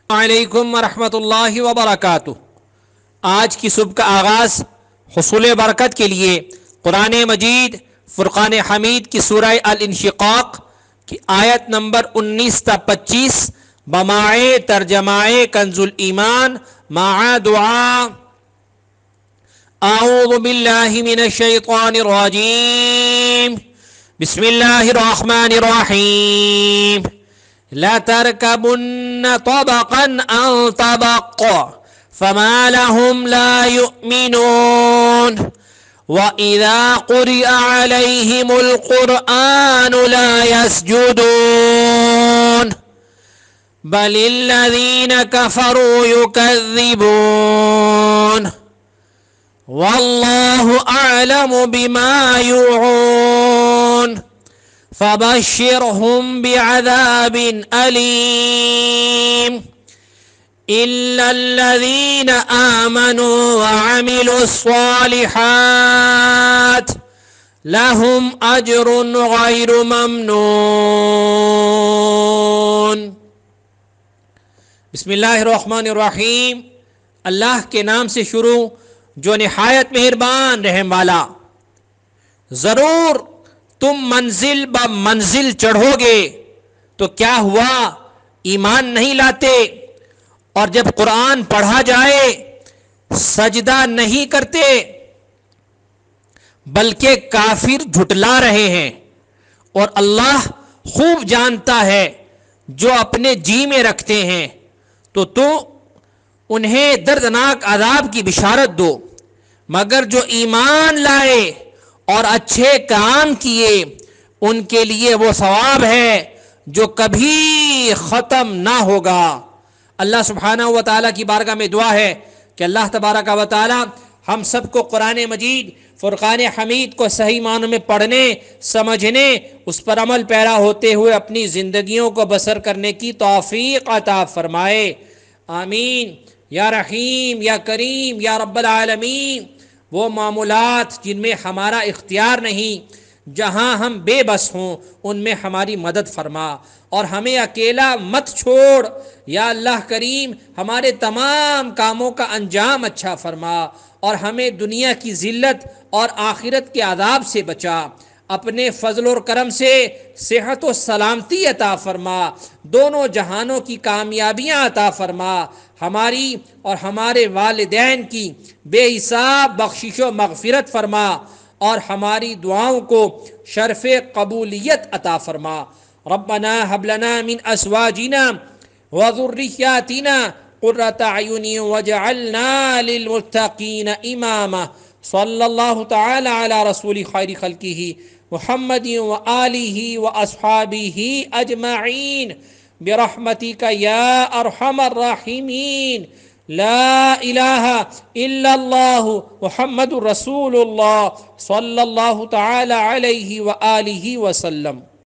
علیکم ورحمۃ اللہ وبرکاتہ۔ آج کی صبح کا آغاز حصول برکت کے لیے قرآن مجید فرقان حمید کی سورہ الانشقاق کی آیت نمبر 19 تا 25 بمائے ترجمائے کنز الایمان مع دعا اعوذ باللہ من الشیطان الرجیم بسم اللہ الرحمن الرحیم لَتَرْكَبُنَّ طَبَقًا عَنْ طَبَقٍ فَمَا لَهُمْ لَا يُؤْمِنُونَ وَإِذَا قُرِئَ عَلَيْهِمُ الْقُرْآنُ لَا يَسْجُدُونَ بَلِ الَّذِينَ كَفَرُوا يُكَذِّبُونَ وَاللَّهُ أَعْلَمُ بِمَا يُوعُونَ فبشرهم بعذاب أليم إلا الذين آمنوا وعملوا الصالحات لهم أجر غير ممنون۔ بسم اللہ الرحمن الرحیم، اللہ کے نام سے شروع جو نہایت مہربان رحم والا۔ ضرور تم منزل با منزل چڑھو گے تو کیا ہوا، ایمان نہیں لاتے، اور جب قرآن پڑھا جائے سجدہ نہیں کرتے بلکہ کافر جھٹلا رہے ہیں۔ اور اللہ خوب جانتا ہے جو اپنے جی میں رکھتے ہیں، تو انہیں دردناک عذاب کی بشارت دو، مگر جو ایمان لائے اور اچھے کام کیے ان کے لیے وہ ثواب ہے جو کبھی ختم نہ ہوگا۔ اللہ سبحانہ و تعالیٰ کی بارگاہ میں دعا ہے کہ اللہ تبارک و تعالیٰ ہم سب کو قرآن مجید فرقان حمید کو صحیح معنوں میں پڑھنے، سمجھنے، اس پر عمل پیرا ہوتے ہوئے اپنی زندگیوں کو بسر کرنے کی توفیق عطا فرمائے، آمین یا رحیم یا کریم یا رب العالمین۔ وہ معاملات جن میں ہمارا اختیار نہیں، جہاں ہم بے بس ہوں، ان میں ہماری مدد فرما اور ہمیں اکیلا مت چھوڑ یا اللہ کریم۔ ہمارے تمام کاموں کا انجام اچھا فرما اور ہمیں دنیا کی ذلت اور آخرت کے عذاب سے بچا۔ اپنے فضل و کرم سے صحت و سلامتی عطا فرما، دونوں جہانوں کی کامیابیاں عطا فرما، ہماری اور ہمارے والدین کی بے حساب بخشش و مغفرت فرما اور ہماری دعاؤں کو شرف قبولیت عطا فرما۔ ربنا هب لنا من ازواجنا وذرياتنا قرة اعين واجعلنا للمتقين اماما۔ صلی اللہ تعالی علی رسول خیر خلقہ محمد وآلہ واصحابہ اجمعین برحمتک یا ارحم الراحمین۔ لا الہ الا اللہ محمد رسول اللہ صلی اللہ تعالی علیہ وآلہ وسلم۔